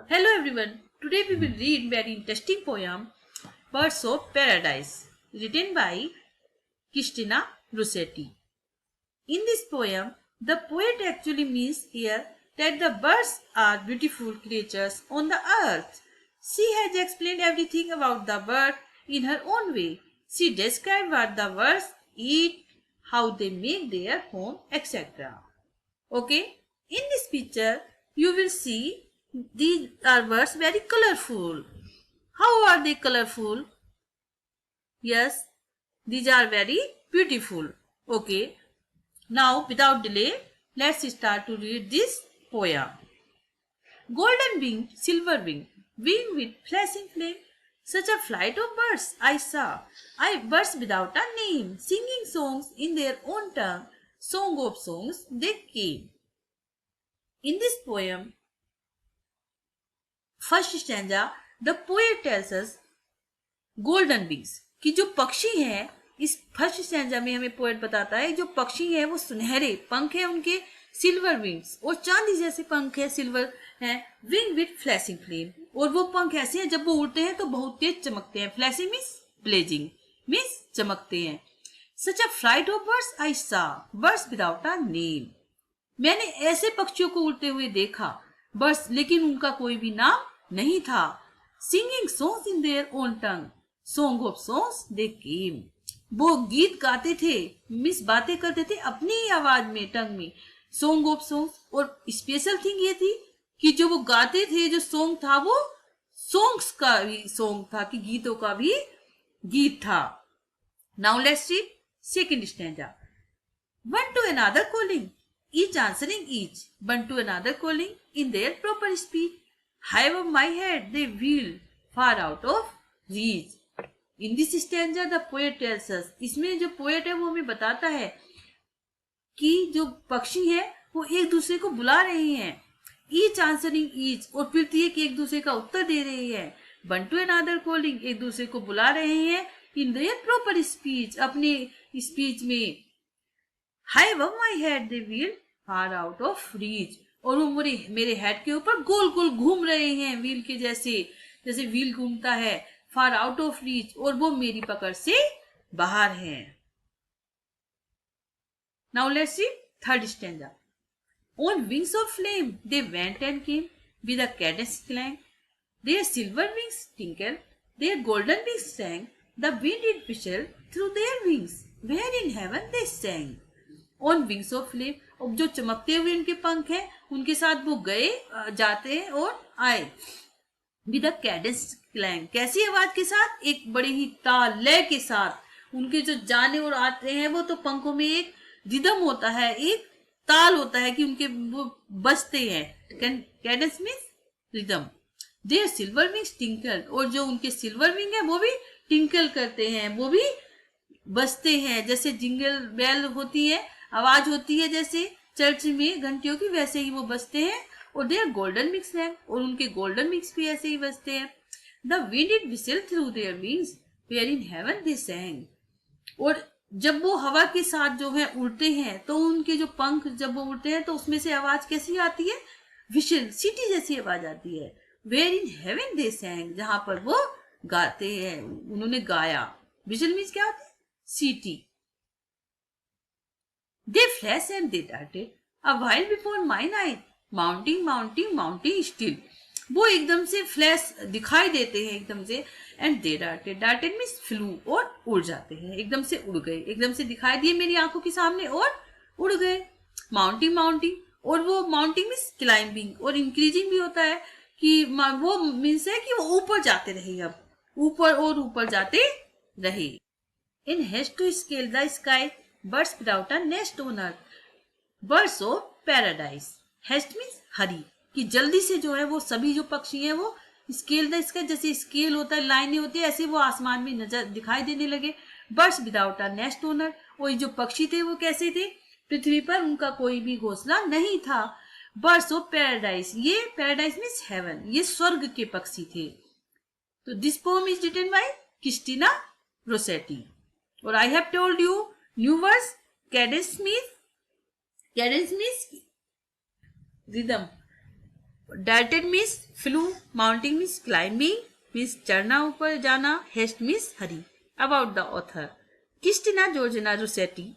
Hello everyone. Today we will read very interesting poem Birds of Paradise written by Christina Rossetti. In this poem, the poet actually means here that the birds are beautiful creatures on the earth. She has explained everything about the bird in her own way. She described what the birds eat, how they make their home, etc. Okay, in this picture you will see these are birds very colorful. How are they colorful? Yes, these are very beautiful. Okay, now without delay let's start to read this poem. Golden wing, silver wing, wing with flashing flame, such a flight of birds I saw. Birds without a name, singing songs in their own tongue, song of songs they came. In this poem, first stanza the poet tells us golden wings कि जो पक्षी हैं, इस first stanza में हमें poet बताता है जो पक्षी हैं वो सुनहरे पंख हैं उनके, सिल्वर विंग्स और चांदी जैसे पंख है, सिल्वर हैं, विंग विथ फ्लैशिंग फ्लेम और वो पंख ऐसे हैं जब वो उड़ते हैं तो बहुत तेज चमकते हैं. फ्लैशिंग मीन्स ब्लेजिंग मीन्स चमकते हैं. सच अ फ्लाइट ऑफ बर्ड्स आई सा, बर्ड्स विदाउट अ नेम. मैंने ऐसे पक्षियों को उड़ते हुए देखा, बर्ड्स लेकिन उनका कोई भी नाम नहीं था. Singing songs in their own tongue, song of songs they came. वो गीत गाते थे, मिस बातें करते थे अपनी ही आवाज में, टंग में, सॉन्ग ऑफ सॉन्ग्स. और स्पेशल थिंग ये थी कि जो वो गाते थे, जो सॉन्ग था वो सॉन्ग्स का भी सॉन्ग था, कि गीतों का भी गीत था. Now let's read second stanza. One two another calling, each answering each, one to another calling in their proper speech. High above my head they wheeled, far out of reach. In this stanza the poet tells us, इसमें जो poet है वो हमें बताता है कि जो पक्षी है वो एक दूसरे को बुला रहे हैं. Each answering each, और फिर कि एक दूसरे का उत्तर दे रहे हैं. One to another calling, एक दूसरे को बुला रहे हैं. In their proper speech, अपने स्पीच में. High above my head they wheeled, far out of reach, और वो मेरे हेड के ऊपर गोल गोल घूम रहे हैं, व्हील के जैसे, जैसे व्हील घूमता है. फार आउट ऑफ रीच, और वो मेरी पकड़ से बाहर है. Now let's see third stanza. On wings of flame they went and came with a cadence clang, their silver wings tinkle, their golden wings sang, the wind did whistle through their wings, where in heaven they sang. On wings of flame, और जो चमकते हुए उनके पंख हैं उनके साथ वो गए, जाते और आए. विद अ कैडेंस क्लैंग, कैसी आवाज के साथ? एक बड़े ही ताल लय के साथ. उनके जो जाने और आते हैं वो तो पंखों में एक रिदम होता है, एक ताल होता है कि उनके वो बजते हैं. Cadence means rhythm. Their silver wings tinkle, और जो उनके सिल्वर विंग है वो भी टिंकल करते हैं, वो भी बजते हैं. जैसे जिंगल बेल होती है, आवाज होती है जैसे चर्च में घंटियों की, वैसे ही वो बजते हैं. और देयर गोल्डन मिक्स है, और उनके गोल्डन मिक्स भी ऐसे ही बजते हैं. The wind it whistle through their wings, where in heaven they sang. और जब वो हवा के साथ जो है उड़ते हैं तो उनके जो पंख जब वो उड़ते हैं तो उसमें से आवाज कैसी आती है? विशल, सीटी जैसी आवाज आती है. वेयर इन हेवन दे सैंग, जहां पर वो गाते हैं, उन्होंने गाया. विशल मीन्स क्या होता है? सीटी. They flashed and they darted a while before mine eye, mounting, mounting, mounting still. वो एकदम से फ्लैश दिखाई देते हैं एकदम से. And they darted, darted means flu, और उड़ जाते हैं, एकदम से उड़ गए, एकदम से दिखाई दिए मेरी आंखों के सामने और उड़ गए. माउंटिंग, माउंटिंग, और वो माउंटिंग मीन्स क्लाइंबिंग, और इंक्रीजिंग भी होता है कि वो मीन्स है कि वो ऊपर जाते रहे, अब ऊपर और ऊपर जाते रहे. In haste to scale the sky, birds without a nest on earth, birds of paradise. Haste means hurry, कि जल्दी से जो है वो सभी जो पक्षी हैं वो स्केल द स्काई, जैसे स्केल होता है, लाइनें होती है, ऐसे वो आसमान में नजर दिखाई देने लगे. Birds without a nest on earth, और जो पक्षी थे वो कैसे थे? पृथ्वी पर उनका कोई भी घोंसला नहीं था. बर्ड्स ऑफ पैराडाइज, ये पैराडाइज मीन्स हेवन, ये स्वर्ग के पक्षी थे. तो this poem is written by Christina Rossetti. और I have told you new words. Cadence means rhythm, Dalton means flu, mounting means climbing means चढ़ना ऊपर जाना, haste means hurry. About the author. Christina Georgina Rossetti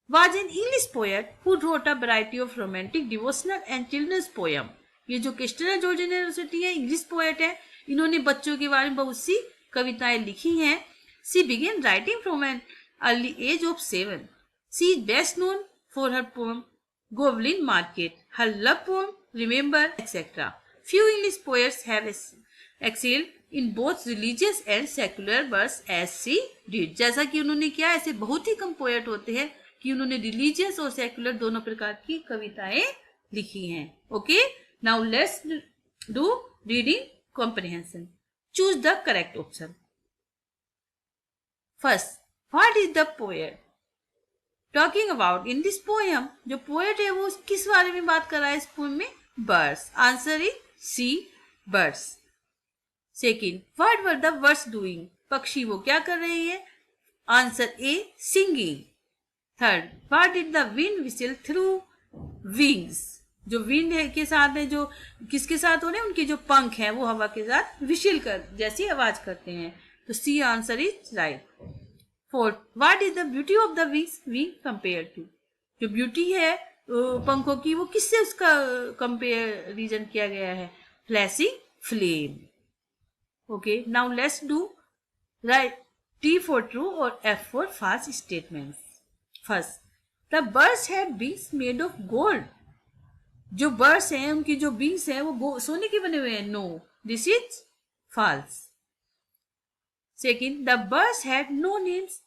was an English poet who wrote a variety of romantic, devotional and children's poem. ये जो Christina Georgina Rossetti है, English poet है. इन्होंने बच्चों के बारे में बहुत सी कविताएं लिखी हैं. She began writing from an early age of 7. She is best known for her poem Goblin Market, her love poem Remember, etc. Few English poets have excelled in both religious and secular verse as she did. जैसा कि उन्होंने किया, ऐसे बहुत ही कम poet होते हैं कि उन्होंने रिलीजियस और सेक्युलर दोनों प्रकार की कविताएं लिखी हैं. Okay, now let's do reading comprehension. Choose the correct option. First, what is the poet talking about in this poem. जो पोएट है वो किस बारे में बात कर रहा है इस पोएम में? Birds. Answer is C, birds. Second, what were the birds doing. पक्षी वो क्या कर रहे हैं? Answer A, singing. Third, what did the wind whistle through wings. जो विंड है के साथ है, जो किसके साथ हो रहे हैं? उनके जो पंख हैं वो हवा के साथ विशिल कर जैसी आवाज करते हैं. तो C answer is right. Fourth, what is the beauty of the wings wing compare to. जो ब्यूटी है पंखों की वो किससे उसका कंपेरिजन किया गया है? Flashing flame. Okay, now let's do right T for true और F for false statements. First, the birds had wings made of gold. जो birds हैं उनकी जो wings हैं वो सोने के बने हुए हैं. No, this is false. Second, the birds had no names.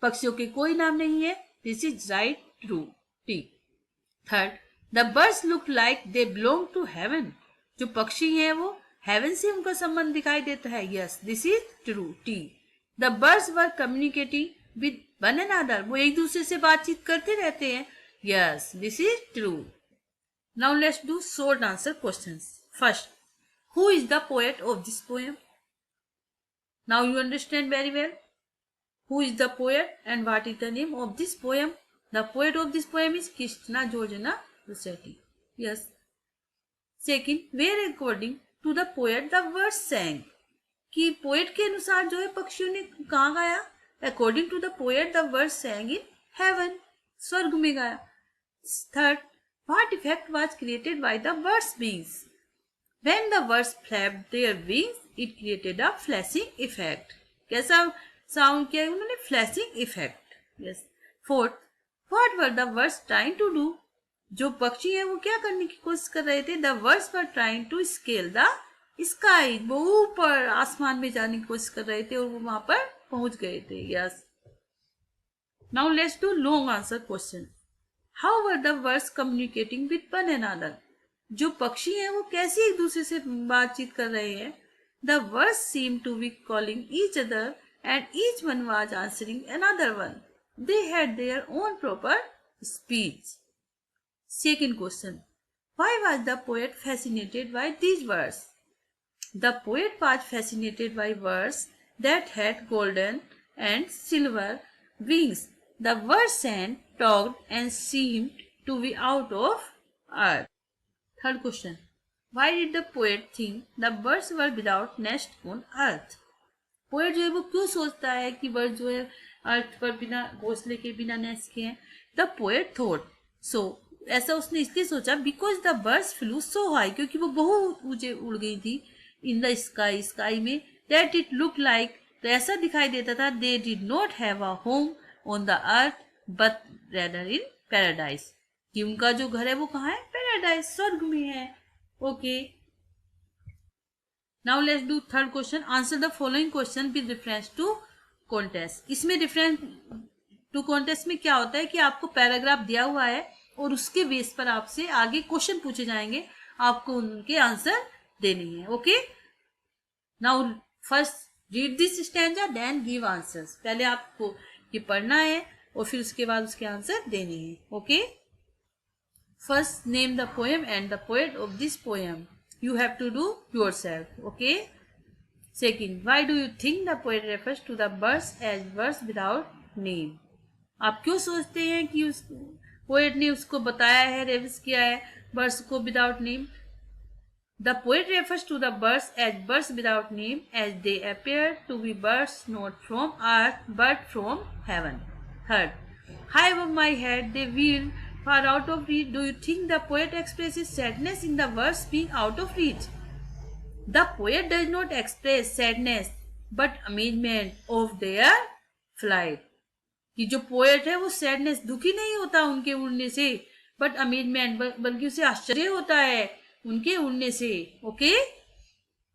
पक्षियों के कोई नाम नहीं है. This is right, true. T. Third, the birds looked like they belong to heaven. जो पक्षी हैं वो heaven से उनका संबंध दिखाई देता है. Yes, this is true. T. The birds were communicating with one another. वो एक दूसरे से बातचीत करते रहते हैं. Yes, this is true. Now let's do short answer questions. First, who is the poet of this poem? Now you understand very well. Who is the poet and what is the name of this poem? The poet of this poem is Christina Georgina Rossetti. Yes. Second, where according to the poet the birds sang. कि poet के अनुसार जो है पक्षियों ने कहाँ गाया? According to the poet the birds sang in heaven, स्वर्ग में गाया. Third, what effect was created by the birds wings. When the birds flapped their wings, it created a flashing effect. कैसा साउंड किया उन्होंने? Flashing effect. Yes. Fourth, what were the birds trying to do. जो पक्षी है वो क्या करने की कोशिश कर रहे थे? The birds were trying to scale the sky. वो ऊपर आसमान में जाने की कोशिश कर रहे थे और वो वहां पर पहुंच गए थे. Yes. Now let's do long answer question. How were the birds communicating with one another. जो पक्षी हैं वो कैसे एक दूसरे से बातचीत कर रहे हैं? The birds seem to be calling each other and each one was answering another one. They had their own proper speech. Second question, why was the poet fascinated by these birds. The poet was fascinated by birds that had golden and silver wings. The birds sang, talked, and seemed to be out of earth. Third question. Why did the poet think the birds were without nest on earth? Poet जो है वो क्यों सोचता है कि bird जो है अर्थ पर बिना घोंसले के, बिना नेस्ट के हैं? The poet thought so. ऐसा उसने इसलिए सोचा because the birds flu so high. क्योंकि वो बहुत ऊंचे उड़ गई थी. इन द स्काई, स्काई में. दैट इट लुक लाइक, तो ऐसा दिखाई देता था. They did not have a home on the earth but rather in paradise. कि उनका जो घर है वो कहाँ है? पैराडाइज, स्वर्ग में है. Okay, now let's do third question. Answer the following question with reference to contest. इसमें रेफरेंस टू कॉन्टेस्ट में क्या होता है कि आपको पैराग्राफ दिया हुआ है और उसके बेस पर आपसे आगे क्वेश्चन पूछे जाएंगे. आपको उनके आंसर देने हैं. Okay, now first read this stanza then give answers. पहले आपको ये पढ़ना है और फिर उसके बाद उसके आंसर देने हैं. Okay, first name the poem and the poet of this poem. You have to do yourself. Okay. Second, why do you think the poet refers to the birds as birds without name. आप क्यों सोचते हैं कि उस poet ने उसको बताया है, रेफर्स किया है बर्ड्स को without name. The poet refers to the birds as birds without name, as they appear to be birds not from earth but from heaven. Third, high above my head they wheel, far out of reach. Do you think the poet expresses sadness in the words being out of reach? The poet does not express sadness but amazement of their flight. कि जो poet है वो sadness दुखी नहीं होता उनके उड़ने से, बट अमेजमेंट बल्कि उसे आश्चर्य होता है उनके उड़ने से. Okay.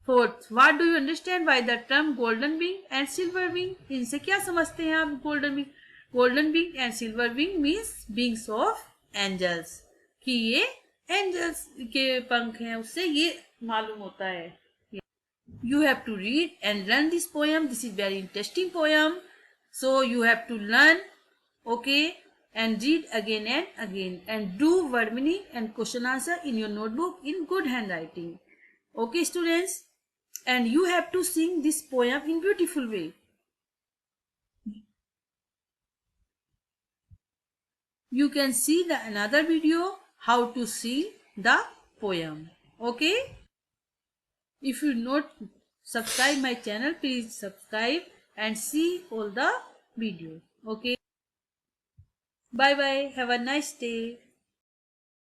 Fourth, what do you understand by the term golden wing and silver wing? इनसे क्या समझते हैं आप? Golden wing, golden wing and silver wing means wings of angels, कि ये एंजल्स के पंख हैं, उससे ये मालूम होता है. You have to read and learn this poem. This is very interesting poem. So you have to learn, okay, and read again and again, and do word meaning and question answer in your notebook in good handwriting. Okay, students, and you have to sing this poem in beautiful way. You can see the another video how to sing the poem. Okay. If you not subscribe my channel, please subscribe and see all the videos. Okay. Bye bye. Have a nice day.